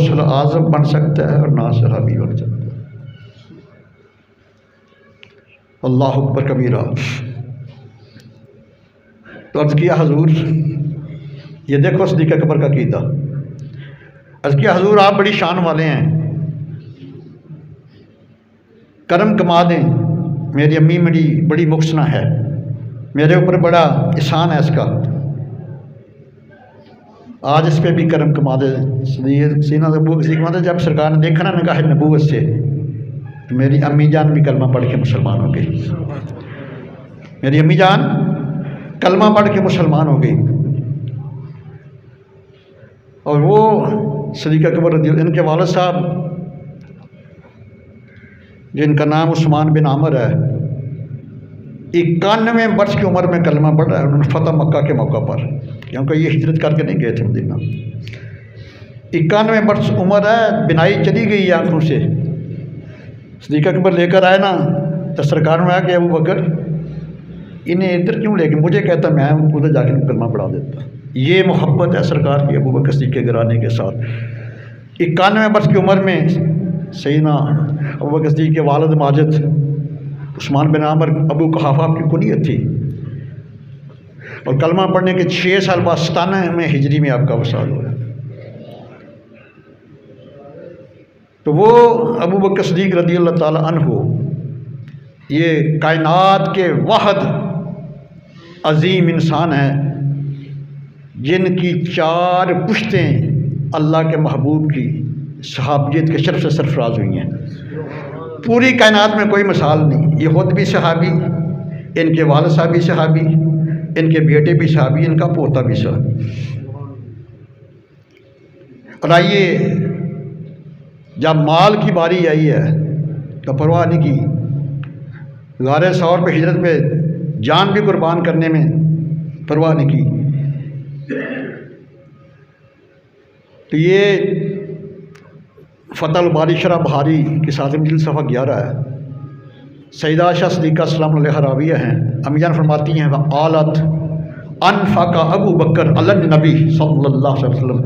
غوث الاعظم بن سکتا ہے اور نہ صحابی بن سکتا ہے۔ اللہ اکبر کبیرہ۔ تو عرض کیا حضور یہ دیکھو صدیق اکبر کا عقیدہ۔ عرض کیا حضور آپ بڑی شان والے ہیں، کرم کما دیں، میری امی میری بڑی محسنہ ہے، میرے اوپر بڑا احسان ہے اس کا، آج اس پہ بھی کرم کما دے۔ سینہ ابو کسی کما دے۔ جب سرکار نے دیکھا نا نگاہ نبوت سے، تو میری امی جان بھی کلمہ پڑھ کے مسلمان ہو گئی، میری امی جان کلمہ پڑھ کے مسلمان ہو گئی۔ اور وہ صدیق اکبر رضی اللہ، ان کے والد صاحب جن کا نام عثمان بن عامر ہے، 91 برس کی عمر میں کلمہ پڑھ رہا ہے، انہوں نے فتح مکہ کے موقع پر، کیونکہ یہ ہجرت کر کے نہیں گئے تھے مدینہ۔ 91 برس عمر ہے، بینائی چلی گئی آنکھوں سے۔ صدیق اکبر لے کر آئے نا تو سرکار میں آیا کہ ابو بکر انہیں ادھر کیوں لے کے، مجھے کہتا میں ادھر جا کے کلمہ پڑھا دیتا۔ یہ محبت ہے سرکار کی ابو بکر صدیق کے گرانے کے ساتھ۔ 91 برس کی عمر میں سیدنا ابو بکر صدیق کے والد ماجد عثمان بن عامر ابو قحافہ کی کنیت تھی، اور کلمہ پڑھنے کے 6 سال بعد 97 ہجری میں آپ کا وصال ہوا۔ تو وہ ابو بکر صدیق رضی اللہ تعالی عنہ یہ کائنات کے واحد عظیم انسان ہیں جن کی 4 پشتیں اللہ کے محبوب کی صحابیت کے شرف سے سرفراز ہوئی ہیں۔ پوری کائنات میں کوئی مثال نہیں۔ یہ خود بھی صحابی، ان کے والد صاحب بھی صحابی، ان کے بیٹے بھی صحابی، ان کا پوتا بھی صحابی۔ اور آئیے جب مال کی باری آئی ہے تو پرواہ نہیں کی، غار ثور پہ ہجرت پہ جان بھی قربان کرنے میں پرواہ نہیں کی۔ تو یہ فتح الباری شرح بہاری کے ساتھ جلد صفحہ 11 ہے۔ سیدہ عائشہ صدیقہ السلام علیہ راویہ ہیں، امی جان فرماتی ہیں وقالت انفق ابو بکر علی النبی صلی اللہ علیہ وسلم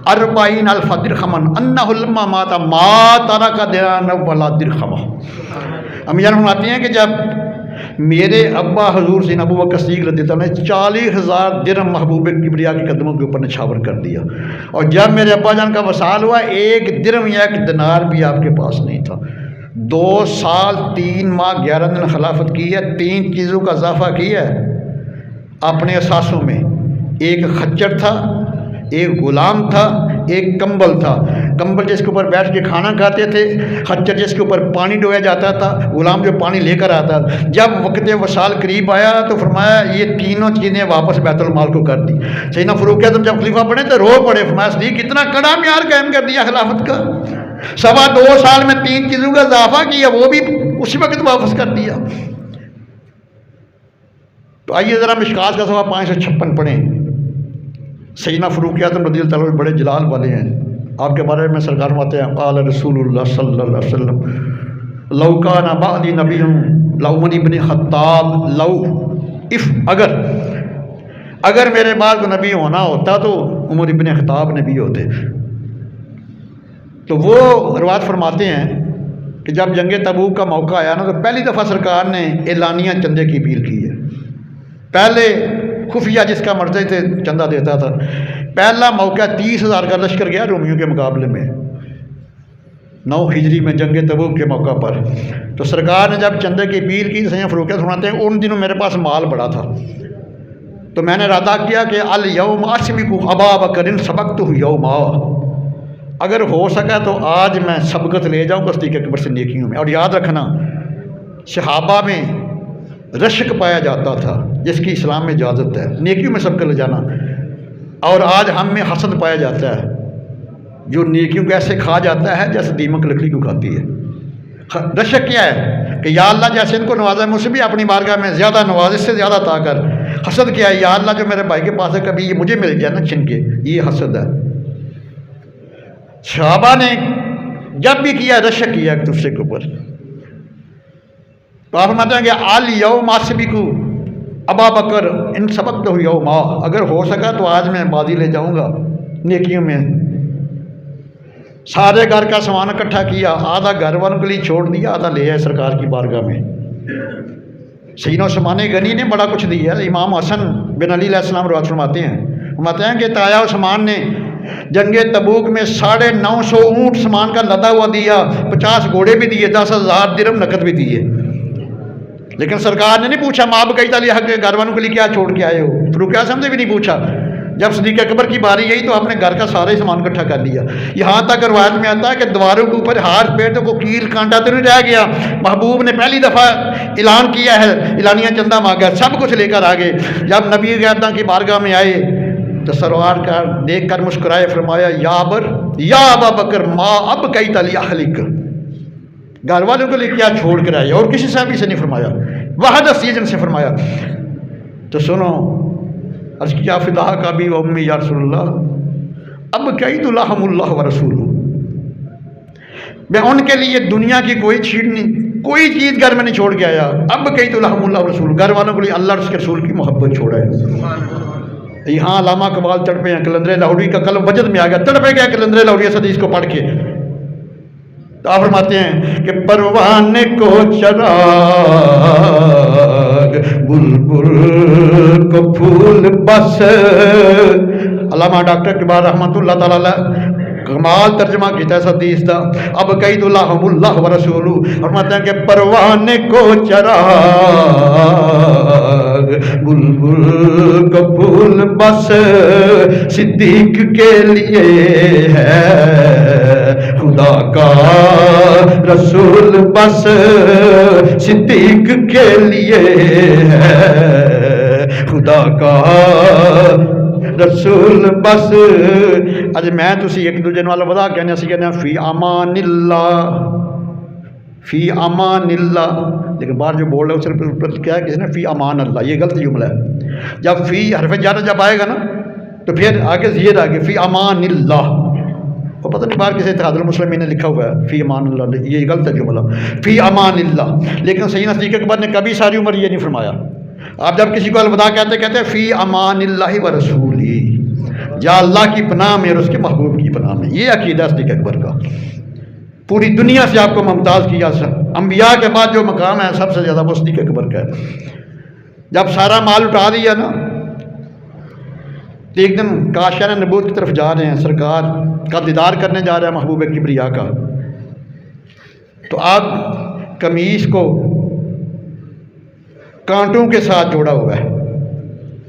40,000 درہما انہ لما مات ما ترک درہما ولا درہما۔ امی جان فرماتی ہیں کہ جب میرے ابا حضور سیدنا ابو بکر صدیق رضی اللہ عنہ نے 40,000 درہم محبوب کبریا کے قدموں کے اوپر نچھاور کر دیا، اور جب میرے ابا جان کا وصال ہوا 1 درہم یا 1 دینار بھی آپ کے پاس نہیں تھا۔ 2 سال 3 ماہ 11 دن خلافت کی ہے، 3 چیزوں کا اضافہ کیا ہے اپنے اثاثوں میں۔ ایک خچر تھا، ایک غلام تھا، ایک کمبل تھا۔ کمبل جس کے اوپر بیٹھ کے کھانا کھاتے تھے، خچر جس کے اوپر پانی ڈویا جاتا تھا، غلام جو پانی لے کر آتا تھا۔ جب وقت وصال قریب آیا تو فرمایا یہ تینوں چیزیں واپس بیت المال کو کر دی۔ سیدنا فاروق اعظم جب خلیفہ بنے تو رو پڑے، فرمایا صدیق کتنا کڑا معیار قائم کر دیا خلافت کا، 2.25 سال میں 3 چیزوں کا اضافہ کیا، وہ بھی اسی وقت واپس کر دیا۔ تو آئیے ذرا مشکات کا صفحہ 556 پڑھیں۔ سیدنا فاروق اعظم رضی اللہ عنہ بڑے جلال والے ہیں، آپ کے بارے میں سرکار فرماتے ہیں قال رسول اللہ صلی اللہ علیہ وسلم لو کان بعدی نبی لعمر بن خطاب لو اف اگر میرے بعد کو نبی ہونا ہوتا تو عمر بن خطاب نبی ہوتے۔ تو وہ روایت فرماتے ہیں کہ جب جنگ تبوک کا موقع آیا نا تو پہلی دفعہ سرکار نے اعلانیہ چندے کی اپیل کی ہے۔ پہلے خفیہ جس کا مرضی تھے چندہ دیتا تھا۔ پہلا موقع 30,000 کا لشکر گیا رومیوں کے مقابلے میں 9 ہجری میں جنگ تبوک کے موقع پر۔ تو سرکار نے جب چندے کی اپیل کی، سیدنا فاروق سناتے ہیں ان دنوں میرے پاس مال بڑا تھا، تو میں نے ارادہ کیا کہ الیوم اسبق ابا بکر سبقتہ یوما، اگر ہو سکا تو آج میں سبقت لے جاؤں گا صدیق اکبر سے نیکیوں میں۔ اور یاد رکھنا صحابہ میں رشک پایا جاتا تھا جس کی اسلام میں اجازت ہے، نیکیوں میں سبقت لے جانا، اور آج ہم میں حسد پایا جاتا ہے جو نیکیوں کو ایسے کھا جاتا ہے جیسے دیمک لکڑی کو کھاتی ہے۔ رشک کیا ہے کہ یا اللہ جیسے ان کو نوازا مجھ سے بھی اپنی بارگاہ میں زیادہ نواز، اس سے زیادہ عطا کر۔ حسد کیا ہے یا اللہ جو میرے بھائی کے پاس ہے کبھی یہ مجھے مل جائے نا چھن کے، یہ حسد ہے۔ صحابہ نے جب بھی کیا رشک کیا ایک دوسرے کے اوپر۔ تو آپ فرماتے ہیں کہ الیوم اسبق ابا بکر ان سبقتہ یوما، اگر ہو سکا تو آج میں بازی لے جاؤں گا نیکیوں میں سارے گھر کا سامان اکٹھا کیا، آدھا گھر والوں کے لیے چھوڑ دیا، آدھا لے آئے سرکار کی بارگاہ میں۔ سیدنا عثمان غنی نے بڑا کچھ دیا۔ امام حسن بن علی علیہ السلام روایت فرماتے ہیں کہ تایا عثمان نے جنگ تبوک میں 950 اونٹ سامان کا لدا ہوا دیا، 50 گھوڑے بھی دیے، 10,000 درہم نقد بھی دیے۔ لیکن سرکار نے نہیں پوچھا ماں بقیت علی حق کے گھر والوں کے لیے کیا چھوڑ کے آئے ہو؟ فاروق اعظم نے بھی نہیں پوچھا۔ جب صدیق اکبر کی باری گئی تو اپنے گھر کا سارا ہی سامان اکٹھا کر لیا۔ یہاں تک روایت میں آتا ہے کہ دیواروں کے اوپر ہاتھ پیٹوں کو کیل کانٹا تو نہیں رہ گیا۔ محبوب نے پہلی دفعہ اعلان کیا ہے، اعلانیہ چندہ مانگا، سب کچھ لے کر آگے۔ جب نبی گرداں کی بارگاہ میں آئے تو سرور کا دیکھ کر مسکرائے، فرمایا یا ابا بکر ما ابقیت علی اہلک، گھر والوں کے لیے کیا چھوڑ کر آئے؟ اور کسی صحابی سے نہیں فرمایا، وحدہ سیجن سے فرمایا۔ تو سنو، عرض کیا فداہ کا بھی و امی یا رسول اللہ، اب قید لہم اللہ و رسول، میں ان کے لیے دنیا کی کوئی چیز گھر میں نہیں چھوڑ کے آیا۔ اب قید لہم اللہ و رسول، گھر والوں کے لیے اللہ اور اس کے رسول کی محبت چھوڑا ہے۔ یہاں علامہ اقبال تڑپے ہیں، قلندر لاہوری کا قلم وجد میں آ گیا، تڑپے گیا قلندر لاہوری اس حدیث کو پڑھ کے۔ تو آپ فرماتے ہیں کہ پروانے کو چراغ، بلبل کو پھول بس۔ علامہ ڈاکٹر اقبال رحمۃ اللہ تعالی علیہ کمال ترجمہ کیتا ہے حدیث دا، اب قید لہم اللہ و رسول، فرماتے ہیں کہ پروانے کو چراغ، بلبل کو پھول بس، صدیق کے لیے ہے خدا کا رسول بس، صدیق کے لیے ہے خدا کا رسول بس۔ اج میں تسی ایک دوجے نال ودا کہنے، اسی کہنے فی امان اللہ، فی امان اللہ، لیکن باہر جو بول رہے ہیں اس سے کیا ہے کسی نے فی امان اللہ، یہ غلط جملہ ہے۔ جب فی حرف جر جب آئے گا نا تو پھر آگے زیر آگے فی امان اللہ، وہ پتہ نہیں باہر کسی اتحاد المسلمین نے لکھا ہوا ہے فی امان اللہ، یہ غلط ہے جملہ، فی امان اللہ۔ لیکن سیدنا صدیق اکبر نے کبھی ساری عمر یہ نہیں فرمایا۔ آپ جب کسی کو الوداع کہتے ہیں فی امان اللہ و رسولی، یا اللہ کی پناہ میں اور اس کے محبوب کی پناہ میں۔ یہ عقیدہ صدیق اکبر کا، پوری دنیا سے آپ کو ممتاز کیا، انبیاء کے بعد جو مقام ہے سب سے زیادہ وہ صدیق اکبر کا ہے۔ جب سارا مال اٹھا دیا نا تو ایک دن کاشیان نبوت کی طرف جا رہے ہیں، سرکار کا دیدار کرنے جا رہے ہیں محبوب کبریا کا، تو آپ قمیص کو کانٹوں کے ساتھ جوڑا ہوا ہے،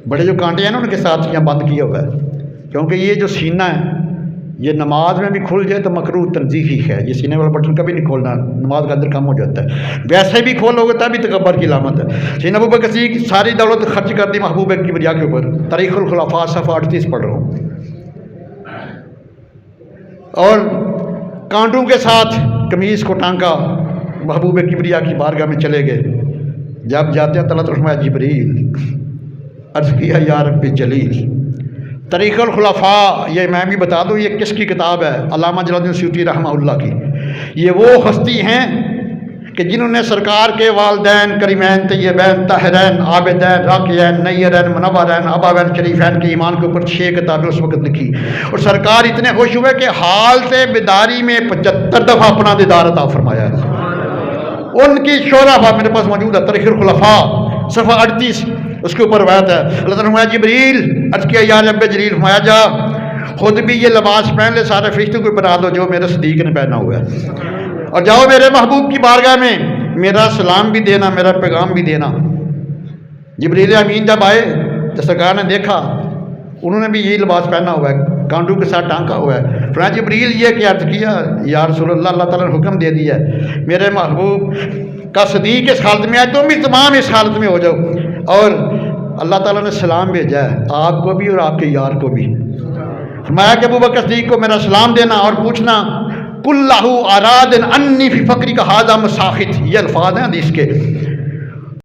بڑے جو کانٹے ہیں نا ان کے ساتھ یہاں بند کیا ہوا ہے، کیونکہ یہ جو سینہ ہے یہ نماز میں بھی کھل جائے تو مکروہ تنزیہی ہے، یہ سینے والا بٹن کبھی نہیں کھولنا، نماز کا اندر کم ہو جاتا ہے، ویسے بھی کھولو گے تب بھی تکبر کی علامت ہے۔ سیدنا ابوبکر صدیق ساری دولت خرچ کر دی محبوب کبریا کے اوپر، تاریخ الخلفاء صفحہ 38 پڑھ رہا ہوں، اور کانٹوں کے ساتھ قمیص کو ٹانکا، محبوب کبریا کی بارگاہ میں چلے گئے۔ جب جاتے ہیں اللہ تعالیٰ جبریل، عرض کیا یا رب جلیل، تاریخ الخلفاء یہ میں بھی بتا دوں یہ کس کی کتاب ہے؟ علامہ جلال الدین سیوطی رحمہ اللہ کی۔ یہ وہ ہستی ہیں کہ جنہوں نے سرکار کے والدین کریمین طیبین طاہرین عابدین راکعین نیرین منورین ابوین شریفین کے ایمان کے اوپر 6 کتابیں اس وقت لکھی، اور سرکار اتنے خوش ہوئے کہ حالت بیداری میں 75 دفعہ اپنا دیدار عطا فرمایا ہے۔ ان کی شعرا میرے پاس موجود ہے، تاریخ الخلفاء صفحہ 38 اس کے اوپر روایت ہے۔ اللہ تعالیٰ نے جبریل، عرض کیا یا رب جلیل، فرمایا جا خود بھی یہ لباس پہن لے، سارے فرشتوں کو بنا دو جو میرے صدیق نے پہنا ہوا ہے، اور جاؤ میرے محبوب کی بارگاہ میں میرا سلام بھی دینا، میرا پیغام بھی دینا۔ جبریل امین جب آئے تو سرکار نے دیکھا انہوں نے بھی یہی لباس پہنا ہوا ہے، کانٹوں کے ساتھ ٹانکا ہوا ہے۔ فرمایا جبریل یہ کیا عرض کیا یا رسول اللہ، اللہ تعالیٰ نے حکم دے دیا ہے میرے محبوب کا صدیق اس حالت میں آئے، تم بھی تمام اس حالت میں ہو جاؤ، اور اللہ تعالیٰ نے سلام بھیجا ہے آپ کو بھی اور آپ کے یار کو بھی۔ فرمایا کہ ابوبکر صدیق کو میرا سلام دینا اور پوچھنا کلہ اراد انی فی فقری کا ھذا مساخط، یہ الفاظ ہیں حدیث کے،